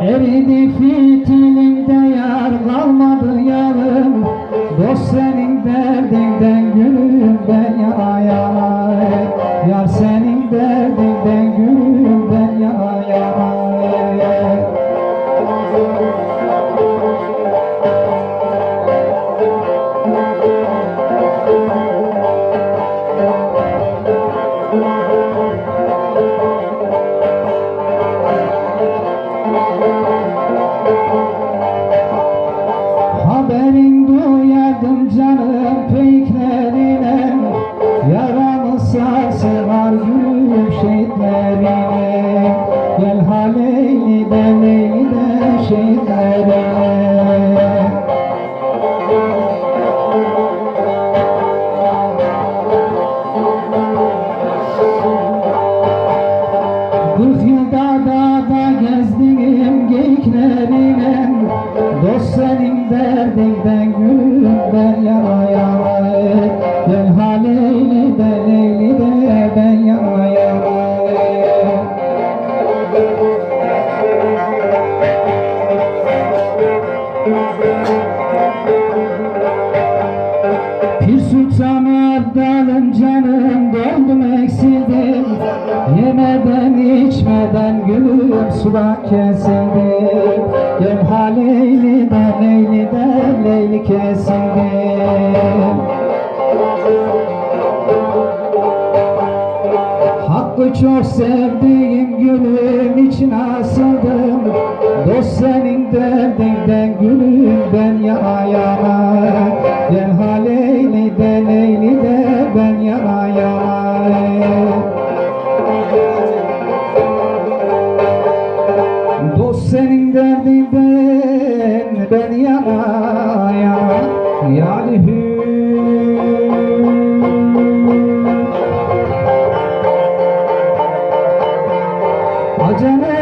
Eridi fitilimde yar kalmadı yarım. Dost senin derdinden gülüm ben yana yana. Yar senin derdinden gülüm ben yana yana. Haberin duyardım canım peyklerine. Yaramı sarsılar gülüm şehitlerine. Gel haleyli de leyli de şehitlerine. Kırk yılda dağda gezdiğim geyiklerine. Dost senin derdinden gülüm ben yana yana. Gel haleyli de leyli de ben yana yana. Pir Sultan Abdalım canım doldum eksildim. Yemeden içmeden gülüm sular kesildi. Gel haleyli de leyli de leyli kesildi. Hakkı çok sevdiğim gülüm için asıldım. Dost senin derdinden gülüm ben yana yana. Gel haleyli de leyli de ben yana yana. Dost senin derdinden ben yana yana. Yani hü acele